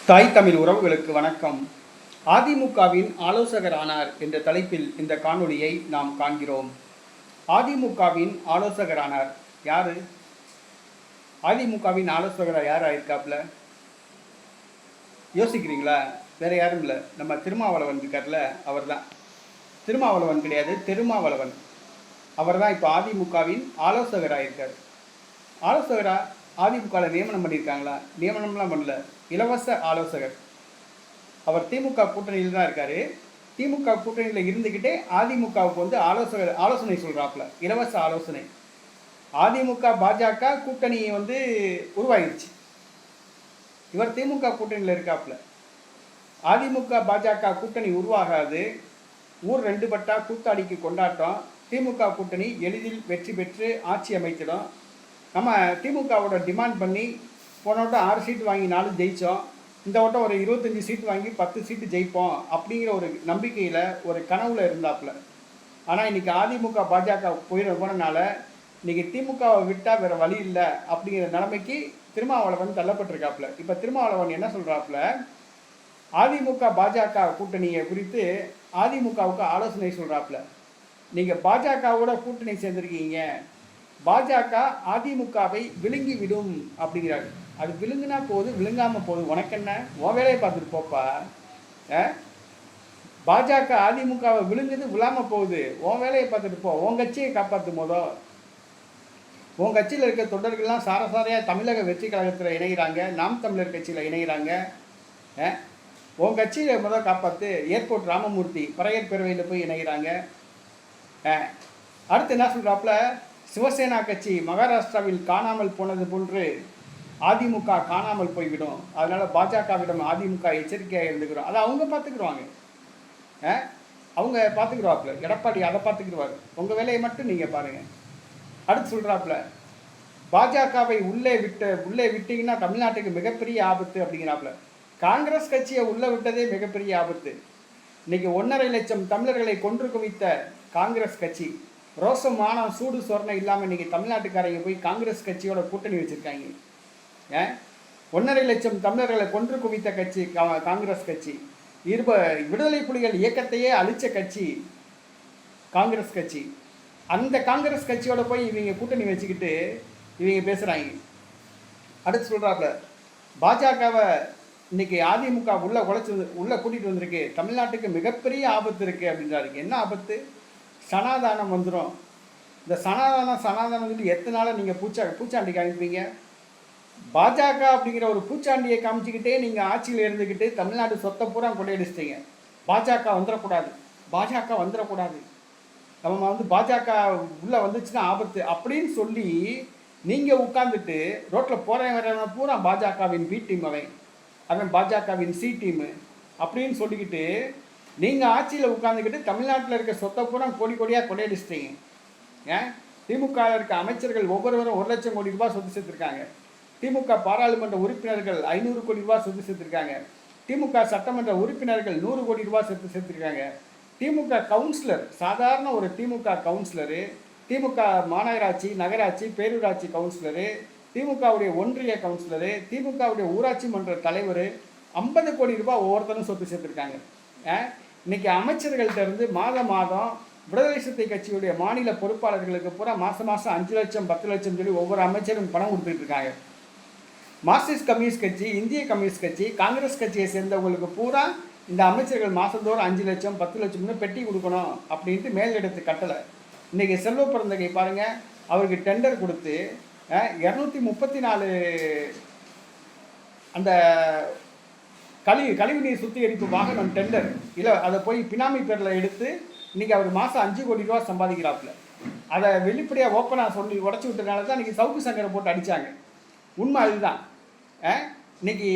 தாய் தமிழ் உறவுகளுக்கு வணக்கம். அதிமுகவின் ஆலோசகர் ஆனார் என்ற தலைப்பில் இந்த காணொளியை நாம் காண்கிறோம். அதிமுகவின் ஆலோசகர் ஆனார் யாரு? அதிமுகவின் ஆலோசகராக யார் ஆயிருக்காப்புல? யோசிக்கிறீங்களா? வேற யாரும் இல்லை, நம்ம திருமாவளவன் இருக்கார்ல, அவர் தான். திருமாவளவன் கிடையாது, திருமாவளவன். அவர் தான் இப்போ அதிமுகவின் ஆலோசகராக இருக்கார். ஆலோசகராக அதிமுகவில் நியமனம் பண்ணியிருக்காங்களா? நியமனம்லாம் பண்ணல, இலவச ஆலோசகர். அவர் திமுக கூட்டணியில் தான் இருக்கார். திமுக கூட்டணியில் இருந்துக்கிட்டே அதிமுகவுக்கு ஆலோசனை சொல்கிறாப்புல, இலவச ஆலோசனை. அதிமுக பாஜக கூட்டணி உருவாகிடுச்சு. இவர் திமுக கூட்டணியில் இருக்காப்புல. அதிமுக பாஜக கூட்டணி உருவாகாது, ஊர் ரெண்டு பட்டா கூத்தாடிக்கு கொண்டாட்டம், திமுக கூட்டணி எளிதில் வெற்றி பெற்று ஆட்சி அமைத்திடும். நம்ம திமுகவோட டிமாண்ட் பண்ணி போன வட்டம் 6 சீட்டு வாங்கி 4 ஜெயித்தோம், இந்த வட்டம் ஒரு 25 சீட்டு வாங்கி 10 சீட்டு ஜெயிப்போம் அப்படிங்கிற ஒரு நம்பிக்கையில், ஒரு கனவுல இருந்தாப்புல. ஆனால் இன்றைக்கி அதிமுக பாஜக போனனால இன்றைக்கி திமுகவை விட்டால் வேறு வழி இல்லை அப்படிங்கிற நிலைமைக்கு திருமாவளவன் தள்ளப்பட்டிருக்காப்புல. இப்போ திருமாவளவன் என்ன சொல்கிறாப்புல, அதிமுக பாஜக கூட்டணியை குறித்து அதிமுகவுக்கு ஆலோசனை சொல்கிறாப்புல. நீங்கள் பாஜகவோட கூட்டணி சேர்ந்துருக்கீங்க, பாஜக அதிமுகவை விழுங்கி விடும் அப்படிங்கிறாரு. அது விழுங்குனா போகுது, விழுங்காமல் போகுது, உனக்கு என்ன? உன் வேலையை பார்த்துட்டு போப்பா. பாஜக அதிமுகவை விழுங்குது, விழாமல் போகுது, உன் வேலையை பார்த்துட்டு போ. உன் கட்சியை காப்பாற்றும் போதோ, உன் கட்சியில் இருக்க தொண்டர்கள்லாம் சாரசாரையாக தமிழக வெற்றி கழகத்தில் இணைகிறாங்க, நாம் தமிழர் கட்சியில் இணைகிறாங்க. உன் கட்சியை முதல் காப்பாற்று. ஏர்போர்ட் ராமமூர்த்தி பறையர் பேரவையில் போய் இணைகிறாங்க. அடுத்து என்ன சொல்கிறாப்புல, சிவசேனா கட்சி மகாராஷ்டிராவில் காணாமல் போனது போன்று அதிமுக காணாமல் போய்விடும், அதனால் பாஜகவிடம் அதிமுக எச்சரிக்கையாக இருந்துக்கிறோம். அதை அவங்க பார்த்துக்குருவாங்க, அவங்க பார்த்துக்குருவாப்புல. எடப்பாடி அதை பார்த்துக்குருவார், உங்கள் வேலையை மட்டும் நீங்கள் பாருங்கள். அடுத்து சொல்கிறாப்புல, பாஜகவை உள்ளே விட்டீங்கன்னா தமிழ்நாட்டுக்கு மிகப்பெரிய ஆபத்து அப்படிங்கிறாப்புல. காங்கிரஸ் கட்சியை உள்ளே விட்டதே மிகப்பெரிய ஆபத்து. இன்றைக்கி 1.5 லட்சம் தமிழர்களை கொன்று குவித்த காங்கிரஸ் கட்சி, ரோசம் மானம் சூடு சொரணை இல்லாமல் இன்றைக்கி தமிழ்நாட்டுக்காரங்க போய் காங்கிரஸ் கட்சியோட கூட்டணி வச்சுருக்காங்க. 1.5 லட்சம் தமிழர்களை கொன்று குவித்த கட்சி காங்கிரஸ் கட்சி. விடுதலை புலிகள் இயக்கத்தையே அழித்த கட்சி காங்கிரஸ் கட்சி. அந்த காங்கிரஸ் கட்சியோட போய் இவங்க கூட்டணி வச்சுக்கிட்டு இவங்க பேசுகிறாங்க. அடுத்து சொல்கிறாப்புல, பாஜகவை இன்றைக்கி அதிமுக உள்ளே கூட்டிகிட்டு வந்திருக்கு, தமிழ்நாட்டுக்கு மிகப்பெரிய ஆபத்து இருக்குது அப்படின்றாரு. என்ன ஆபத்து? சனாதானம் வந்துடும். இந்த சனாதானம் சொல்லி எத்தனை நாள் நீங்கள் பூச்சாண்டி காமிப்பீங்க? பாஜக அப்படிங்கிற ஒரு பூச்சாண்டியை காமிச்சிக்கிட்டே நீங்கள் ஆட்சியில் இருந்துக்கிட்டு தமிழ்நாடு சொத்தை பூரா கொள்ளையடிச்சிட்டீங்க. பாஜக வந்துடக்கூடாது, நம்ம பாஜக உள்ளே வந்துச்சுன்னா ஆபத்து அப்படின்னு சொல்லி நீங்கள் உட்காந்துட்டு ரோட்டில் போகிறவன் பூரா பாஜகவின் பி டீம், அவன் பாஜகவின் சி டீமு அப்படின்னு சொல்லிக்கிட்டு நீங்கள் ஆட்சியில் உட்காந்துக்கிட்டு தமிழ்நாட்டில் இருக்க சொத்தை பூரா கோடியாக கொள்ளையடிச்சிட்டீங்க. திமுக இருக்க அமைச்சர்கள் ஒவ்வொருவரும் 1 லட்சம் கோடி ரூபாய் சொத்து சேர்த்துருக்காங்க. திமுக பாராளுமன்ற உறுப்பினர்கள் 500 கோடி ரூபாய் சொத்து சேர்த்துருக்காங்க. திமுக சட்டமன்ற உறுப்பினர்கள் 100 கோடி ரூபாய் சேர்த்துருக்காங்க. திமுக கவுன்சிலர், சாதாரண ஒரு திமுக கவுன்சிலரு, திமுக மாநகராட்சி, நகராட்சி, பேரூராட்சி கவுன்சிலரு, திமுகவுடைய ஒன்றிய கவுன்சிலரு, திமுகவுடைய ஊராட்சி மன்ற தலைவர் 50 கோடி ரூபாய் ஒவ்வொருத்தரும் சொத்து சேர்த்துருக்காங்க. இன்றைக்கி அமைச்சர்கள்ட்ட இருந்து மாதம் விடுதலை சிறுத்தை கட்சியுடைய மாநில பொறுப்பாளர்களுக்கு பூரா மாதம் 5 லட்சம் 10 லட்சம் சொல்லி ஒவ்வொரு அமைச்சரும் பணம் கொடுத்துட்டு இருக்காங்க. மார்க்சிஸ்ட் கம்யூனிஸ்ட் கட்சி, இந்திய கம்யூனிஸ்ட் கட்சி, காங்கிரஸ் கட்சியை சேர்ந்தவங்களுக்கு பூரா இந்த அமைச்சர்கள் மாதந்தோறும் 5 லட்சம் 10 லட்சம்னு பெட்டி கொடுக்கணும் அப்படின்ட்டு மேலிடத்து கட்டளை. இன்றைக்கி செல்வ பிறந்தகை பாருங்கள், அவருக்கு டெண்டர் கொடுத்து 234 அந்த கழிவுநீர் சுத்திகரிப்பு வாகனம் டெண்டர் இல்லை, அதை போய் பினாமி பேரில் எடுத்து இன்றைக்கி அவர் மாதம் 5 கோடி ரூபா சம்பாதிக்கிறாப்புல. அதை வெளிப்படையாக ஓப்பனாக சொல்லி உடச்சி விட்டனால தான் இன்றைக்கி சவுக்கு சங்கரை போட்டு அடித்தாங்க. உண்மை அதுதான். இன்றைக்கி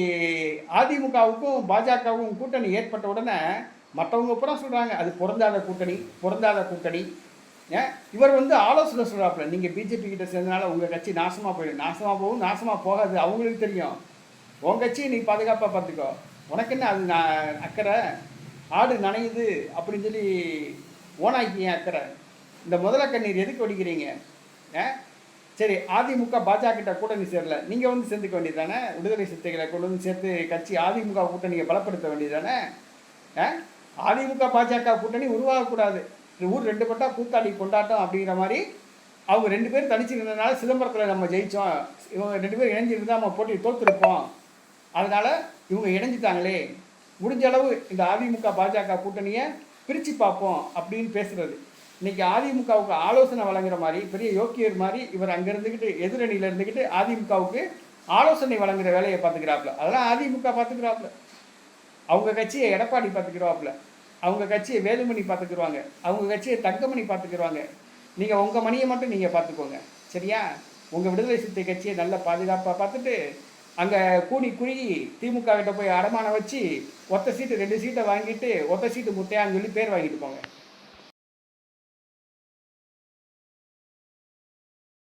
அதிமுகவுக்கும் பாஜகவுக்கும் கூட்டணி ஏற்பட்ட உடனே மற்றவங்க பூரா சொல்கிறாங்க அது பொருந்தாத கூட்டணி. இவர் ஆலோசனை சொல்கிறாப்புல, நீங்கள் பிஜேபி கிட்ட சேர்ந்தனால உங்கள் கட்சி நாசமாக போகும், நாசமாக போகாது, அவங்களுக்கு தெரியும். உன் கட்சியை நீ பாதுகாப்பாக பார்த்துக்கோ, உனக்கு என்ன அது அக்கறை? ஆடு நனையுது அப்படின்னு சொல்லி ஓனாய்க்கு ஏன் அக்கறை? இந்த முதல கண்ணீர் எதுக்கு வடிக்கிறீங்க? சரி, அதிமுக பாஜக கிட்ட கூட்டணி சேரல, நீங்கள் வந்து சேர்ந்துக்க வேண்டியது தானே? விடுதலை சிறுத்தைகளை கொண்டு வந்து சேர்த்து கட்சி அதிமுக கூட்டணியை பலப்படுத்த வேண்டியது தானே? அதிமுக பாஜக கூட்டணி உருவாகக்கூடாது, ஊர் ரெண்டு பட்டா கூத்தாடி கொண்டாட்டம் அப்படிங்கிற மாதிரி அவங்க ரெண்டு பேரும் தனிச்சு நின்றனால சிதம்பரத்தில் நம்ம ஜெயித்தோம், இவங்க ரெண்டு பேரும் இணைஞ்சிருந்தால் நம்ம போட்டி தோற்றுருப்போம், அதனால் இவங்க இணைஞ்சிட்டாங்களே, முடிஞ்ச அளவு இந்த அதிமுக பாஜக கூட்டணியை பிரித்து பார்ப்போம் அப்படின்னு பேசுகிறது. இன்றைக்கி அதிமுகவுக்கு ஆலோசனை வழங்குற மாதிரி பெரிய யோக்கியர் மாதிரி இவர் அங்கே இருந்துக்கிட்டு எதிரணியில் இருந்துக்கிட்டு அதிமுகவுக்கு ஆலோசனை வழங்குற வேலையை பார்த்துக்கிறாப்புல. அதெல்லாம் அதிமுக பார்த்துக்கிறாப்புல. அவங்க கட்சியை எடப்பாடி பார்த்துக்கிறாப்புல, அவங்க கட்சியை வேலுமணி பார்த்துக்குருவாங்க, அவங்க கட்சியை தங்கமணி பார்த்துக்குருவாங்க. நீங்கள் உங்கள் மணியை மட்டும் நீங்கள் பார்த்துக்கோங்க, சரியா? உங்கள் விடுதலை சிறுத்தை கட்சியை நல்ல பாதுகாப்பாக பார்த்துட்டு அங்கே கூடி குறுகி திமுக கிட்ட போய் அடமானம் வச்சு ஒத்த சீட்டு 2 சீட்டை வாங்கிட்டு ஒத்த சீட்டு முட்டையான்னு சொல்லி பேர் வாங்கிட்டு போங்க.